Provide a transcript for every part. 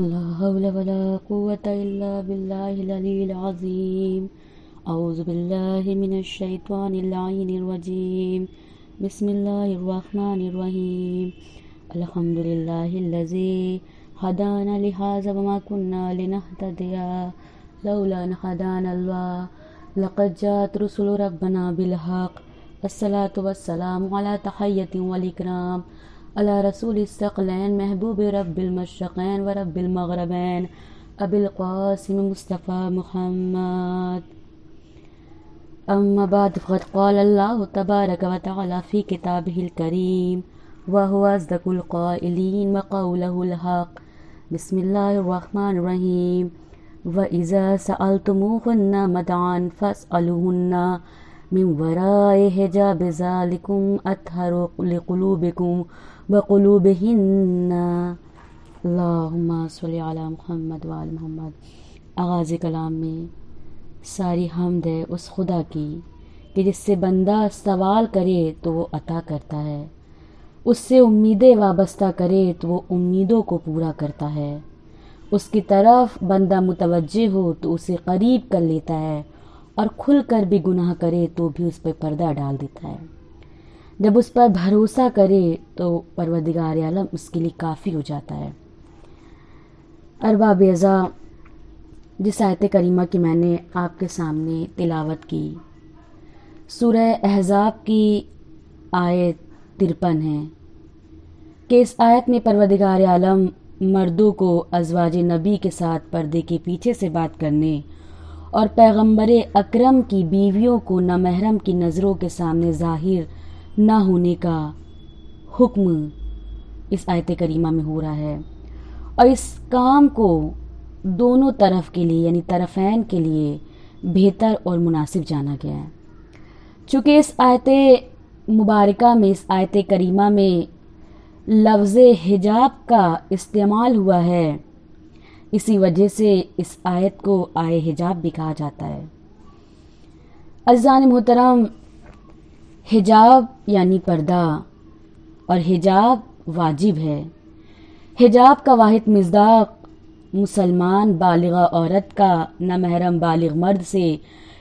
لا حول ولا قوة إلا بالله العلي العظيم. أعوذ بالله من الشيطان اللعين الرجيم. بسم الله الرحمن الرحيم. الحمد لله الذي هدانا لهذا وما كنا لنهتدي لولا أن هدانا الله. لقد جاءت رسل ربنا بالحق. الصلاة والسلام على تحية والإكرام على رسول الثقلين محبوب رب المشرقين ورب المغربين أبي القاسم مصطفى محمد. أما بعد فقد قال الله تبارك وتعالى في كتابه الكريم وهو أصدق القائلين وقوله الحق. بسم الله الرحمن الرحيم. وإذا سألتموهن متاعا فاسألوهن من وراء حجاب ذلكم أطهر لقلوبكم وقلوبهن. اللهم صل علی محمد وآل محمد. آغاز کلام میں ساری حمد ہے اس خدا کی کہ جس سے بندہ سوال کرے تو وہ عطا کرتا ہے، اس سے امیدیں وابستہ کرے تو وہ امیدوں کو پورا کرتا ہے، اس کی طرف بندہ متوجہ ہو تو اسے قریب کر لیتا ہے، اور کھل کر بھی گناہ کرے تو بھی اس پہ پردہ ڈال دیتا ہے۔ جب اس پر بھروسہ کرے تو پروردگار عالم اس کے لیے کافی ہو جاتا ہے۔ ارباب اعزاء، جس آیت کریمہ کی میں نے آپ کے سامنے تلاوت کی، سورہ احزاب کی آیت 53 ہے کہ اس آیت میں پروردگار عالم مردوں کو ازواج نبی کے ساتھ پردے کے پیچھے سے بات کرنے اور پیغمبر اکرم کی بیویوں کو نامحرم کی نظروں کے سامنے ظاہر نہ ہونے کا حکم اس آیت کریمہ میں ہو رہا ہے، اور اس کام کو دونوں طرف کے لیے یعنی طرفین کے لیے بہتر اور مناسب جانا گیا ہے۔ چونکہ اس آیت مبارکہ میں، اس آیت کریمہ میں لفظ حجاب کا استعمال ہوا ہے، اسی وجہ سے اس آیت کو آیے حجاب بھی کہا جاتا ہے۔ عزیزان محترم، حجاب یعنی پردہ، اور حجاب واجب ہے۔ حجاب کا واحد مصداق مسلمان بالغہ عورت کا نامحرم بالغ مرد سے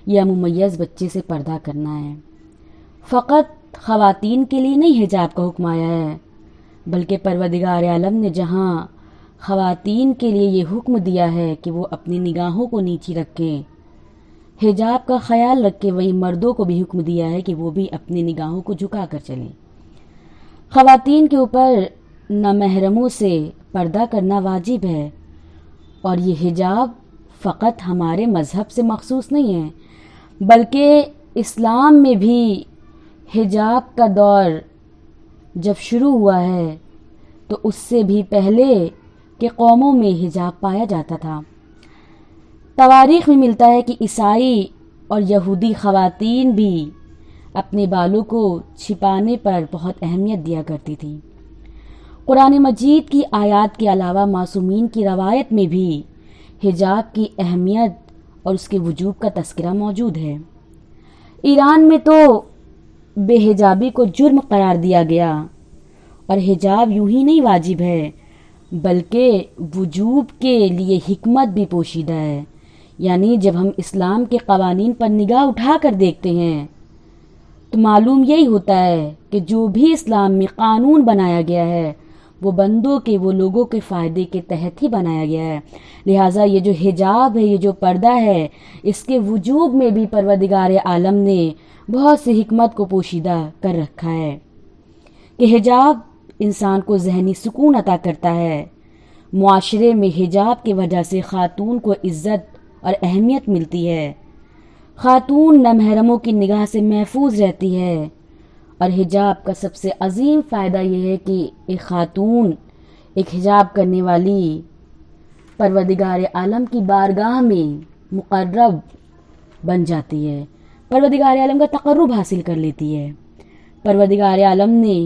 یا ممیز بچے سے پردہ کرنا ہے۔ فقط خواتین کے لیے نہیں حجاب کا حکم آیا ہے، بلکہ پروردگار عالم نے جہاں خواتین کے لیے یہ حکم دیا ہے کہ وہ اپنی نگاہوں کو نیچی رکھیں، حجاب کا خیال رکھیں، وہی مردوں کو بھی حکم دیا ہے کہ وہ بھی اپنی نگاہوں کو جھکا کر چلیں۔ خواتین کے اوپر نامحرموں سے پردہ کرنا واجب ہے، اور یہ حجاب فقط ہمارے مذہب سے مخصوص نہیں ہے، بلکہ اسلام میں بھی حجاب کا دور جب شروع ہوا ہے تو اس سے بھی پہلے کہ قوموں میں حجاب پایا جاتا تھا۔ تواریخ میں ملتا ہے کہ عیسائی اور یہودی خواتین بھی اپنے بالوں کو چھپانے پر بہت اہمیت دیا کرتی تھی۔ قرآن مجید کی آیات کے علاوہ معصومین کی روایت میں بھی حجاب کی اہمیت اور اس کے وجوب کا تذکرہ موجود ہے۔ ایران میں تو بے حجابی کو جرم قرار دیا گیا، اور حجاب یوں ہی نہیں واجب ہے بلکہ وجوب کے لیے حکمت بھی پوشیدہ ہے۔ یعنی جب ہم اسلام کے قوانین پر نگاہ اٹھا کر دیکھتے ہیں تو معلوم یہی ہوتا ہے کہ جو بھی اسلام میں قانون بنایا گیا ہے وہ بندوں کے، وہ لوگوں کے فائدے کے تحت ہی بنایا گیا ہے۔ لہٰذا یہ جو حجاب ہے، یہ جو پردہ ہے، اس کے وجوب میں بھی پروردگار عالم نے بہت سی حکمت کو پوشیدہ کر رکھا ہے کہ حجاب انسان کو ذہنی سکون عطا کرتا ہے۔ معاشرے میں حجاب کی وجہ سے خاتون کو عزت اور اہمیت ملتی ہے، خاتون نامحرموں کی نگاہ سے محفوظ رہتی ہے، اور حجاب کا سب سے عظیم فائدہ یہ ہے کہ ایک خاتون، ایک حجاب کرنے والی پروردگار عالم کی بارگاہ میں مقرب بن جاتی ہے، پروردگار عالم کا تقرب حاصل کر لیتی ہے۔ پروردگار عالم نے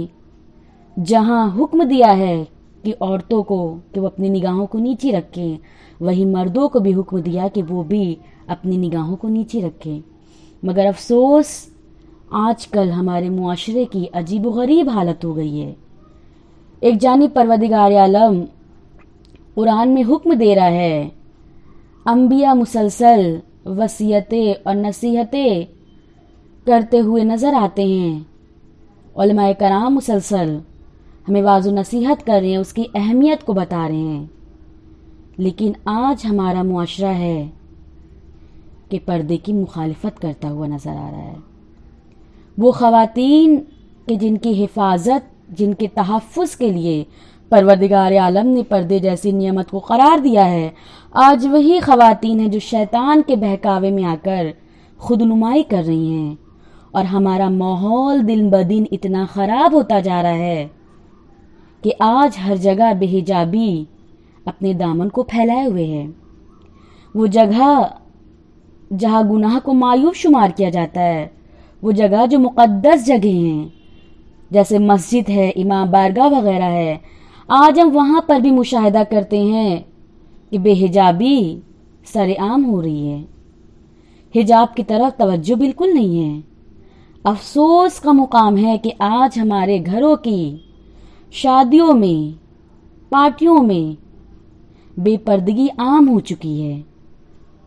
جہاں حکم دیا ہے کہ عورتوں کو کہ وہ اپنی نگاہوں کو نیچی رکھیں، وہی مردوں کو بھی حکم دیا کہ وہ بھی اپنی نگاہوں کو نیچی رکھیں۔ مگر افسوس آج کل ہمارے معاشرے کی عجیب و غریب حالت ہو گئی ہے۔ ایک جانب پروردگار عالم قرآن میں حکم دے رہا ہے، انبیاء مسلسل وصیتیں اور نصیحتیں کرتے ہوئے نظر آتے ہیں، علماء کرام مسلسل ہمیں واعظ و نصیحت کر رہے ہیں، اس کی اہمیت کو بتا رہے ہیں، لیکن آج ہمارا معاشرہ ہے کہ پردے کی مخالفت کرتا ہوا نظر آ رہا ہے۔ وہ خواتین کہ جن کی حفاظت، جن کے تحفظ کے لیے پروردگار عالم نے پردے جیسی نعمت کو قرار دیا ہے، آج وہی خواتین ہیں جو شیطان کے بہکاوے میں آ کر خود نمائی کر رہی ہیں، اور ہمارا ماحول دن بدن اتنا خراب ہوتا جا رہا ہے کہ آج ہر جگہ بے حجابی اپنے دامن کو پھیلائے ہوئے ہے۔ وہ جگہ جہاں گناہ کو معیوب شمار کیا جاتا ہے، وہ جگہ جو مقدس جگہ ہیں جیسے مسجد ہے، امام بارگاہ وغیرہ ہے، آج ہم وہاں پر بھی مشاہدہ کرتے ہیں کہ بے حجابی سر عام ہو رہی ہے، حجاب کی طرف توجہ بالکل نہیں ہے۔ افسوس کا مقام ہے کہ آج ہمارے گھروں کی شادیوں میں، پارٹیوں میں بے پردگی عام ہو چکی ہے،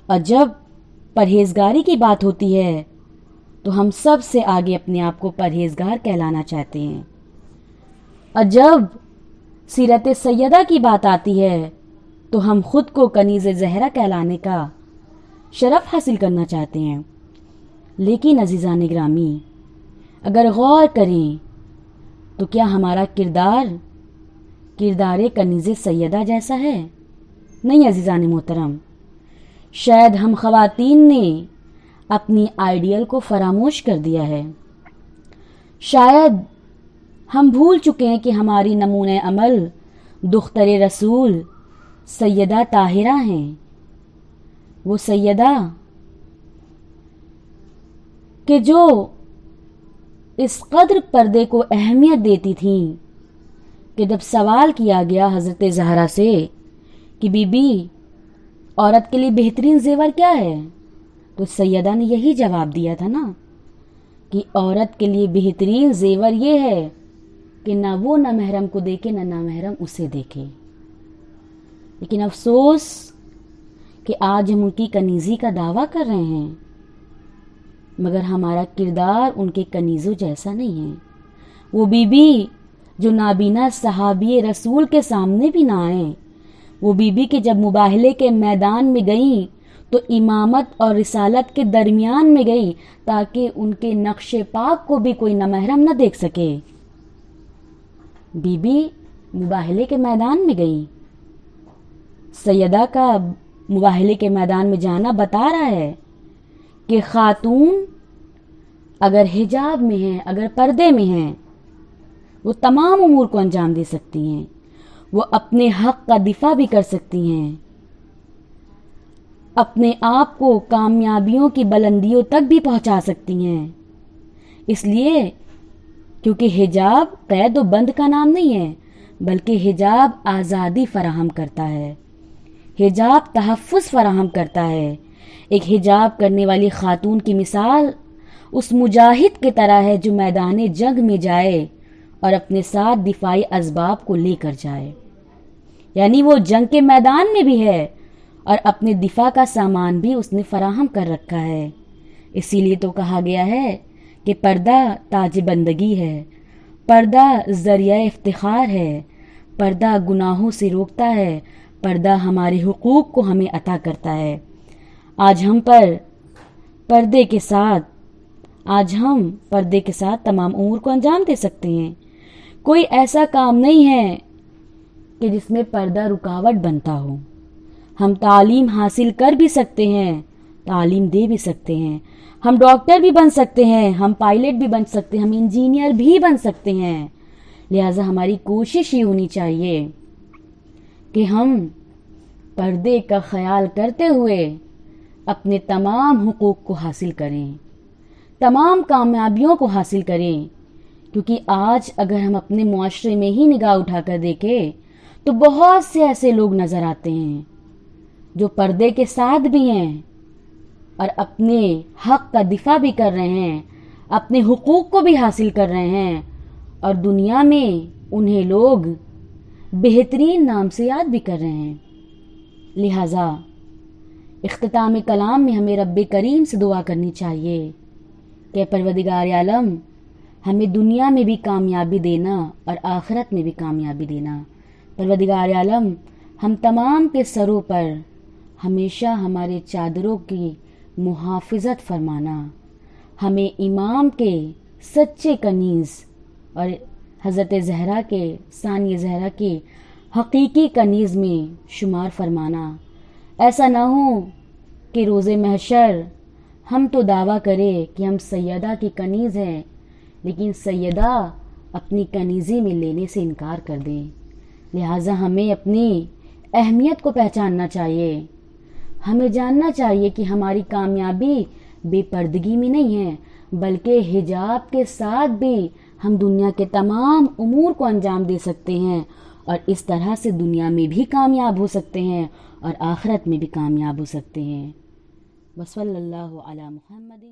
اور جب پرہیزگاری کی بات ہوتی ہے تو ہم سب سے آگے اپنے آپ کو پرہیزگار کہلانا چاہتے ہیں، اور جب سیرت سیدہ کی بات آتی ہے تو ہم خود کو کنیز زہرا کہلانے کا شرف حاصل کرنا چاہتے ہیں۔ لیکن عزیزان گرامی، اگر غور کریں تو کیا ہمارا کردار کنیز سیدہ جیسا ہے؟ نہیں عزیزان محترم، شاید ہم خواتین نے اپنی آئیڈیل کو فراموش کر دیا ہے، شاید ہم بھول چکے ہیں کہ ہماری نمونہ عمل دختر رسول سیدہ طاہرہ ہیں، وہ سیدہ کہ جو اس قدر پردے کو اہمیت دیتی تھیں کہ جب سوال کیا گیا حضرت زہرا سے کہ بی بی عورت کے لیے بہترین زیور کیا ہے، تو سیدہ نے یہی جواب دیا تھا نا کہ عورت کے لیے بہترین زیور یہ ہے کہ نہ وہ نہ محرم کو دیکھے نہ نامحرم اسے دیکھے۔ لیکن افسوس کہ آج ہم ان کی کنیزی کا دعویٰ کر رہے ہیں، مگر ہمارا کردار ان کے کنیزوں جیسا نہیں ہے۔ وہ بی بی جو نابینا صحابی رسول کے سامنے بھی نہ آئیں، وہ بی بی کہ جب مباہلے کے میدان میں گئیں تو امامت اور رسالت کے درمیان میں گئی تاکہ ان کے نقش پاک کو بھی کوئی نامحرم نہ دیکھ سکے۔ بی بی مباہلے کے میدان میں گئی، سیدہ کا مباہلے کے میدان میں جانا بتا رہا ہے کہ خاتون اگر حجاب میں ہیں، اگر پردے میں ہیں، وہ تمام امور کو انجام دے سکتی ہیں، وہ اپنے حق کا دفاع بھی کر سکتی ہیں، اپنے آپ کو کامیابیوں کی بلندیوں تک بھی پہنچا سکتی ہیں، اس لیے کیونکہ حجاب قید و بند کا نام نہیں ہے، بلکہ حجاب آزادی فراہم کرتا ہے، حجاب تحفظ فراہم کرتا ہے۔ ایک حجاب کرنے والی خاتون کی مثال اس مجاہد کی طرح ہے جو میدان جنگ میں جائے اور اپنے ساتھ دفاعی اسباب کو لے کر جائے، یعنی وہ جنگ کے میدان میں بھی ہے اور اپنے دفاع کا سامان بھی اس نے فراہم کر رکھا ہے۔ اسی لیے تو کہا گیا ہے کہ پردہ تاج بندگی ہے، پردہ ذریعہ افتخار ہے، پردہ گناہوں سے روکتا ہے، پردہ ہمارے حقوق کو ہمیں عطا کرتا ہے۔ آج ہم پردے کے ساتھ تمام امور کو انجام دے سکتے ہیں۔ کوئی ایسا کام نہیں ہے کہ جس میں پردہ رکاوٹ بنتا ہو۔ ہم تعلیم حاصل کر بھی سکتے ہیں، تعلیم دے بھی سکتے ہیں، ہم ڈاکٹر بھی بن سکتے ہیں، ہم پائلٹ بھی بن سکتے ہیں، ہم انجینئر بھی بن سکتے ہیں۔ لہٰذا ہماری کوشش یہ ہونی چاہیے کہ ہم پردے کا خیال کرتے ہوئے اپنے تمام حقوق کو حاصل کریں، تمام کامیابیوں کو حاصل کریں، کیونکہ آج اگر ہم اپنے معاشرے میں ہی نگاہ اٹھا کر دیکھیں تو بہت سے ایسے لوگ نظر آتے ہیں جو پردے کے ساتھ بھی ہیں اور اپنے حق کا دفاع بھی کر رہے ہیں، اپنے حقوق کو بھی حاصل کر رہے ہیں، اور دنیا میں انہیں لوگ بہترین نام سے یاد بھی کر رہے ہیں۔ لہٰذا اختتام کلام میں ہمیں رب کریم سے دعا کرنی چاہیے کہ پروردگار عالم ہمیں دنیا میں بھی کامیابی دینا اور آخرت میں بھی کامیابی دینا۔ پروردگار عالم ہم تمام کے سروں پر ہمیشہ ہمارے چادروں کی محافظت فرمانا، ہمیں امام کے سچے کنیز اور حضرت زہرا کے ثانیہ زہرا کے حقیقی کنیز میں شمار فرمانا۔ ایسا نہ ہو کہ روز محشر ہم تو دعویٰ کریں کہ ہم سیدہ کی کنیز ہیں، لیکن سیدہ اپنی کنیزی میں لینے سے انکار کر دیں۔ لہٰذا ہمیں اپنی اہمیت کو پہچاننا چاہیے۔ ہمیں جاننا چاہیے کہ ہماری کامیابی بے پردگی میں نہیں ہے، بلکہ حجاب کے ساتھ بھی ہم دنیا کے تمام امور کو انجام دے سکتے ہیں اور اس طرح سے دنیا میں بھی کامیاب ہو سکتے ہیں اور آخرت میں بھی کامیاب ہو سکتے ہیں۔ وصلی اللہ علی محمد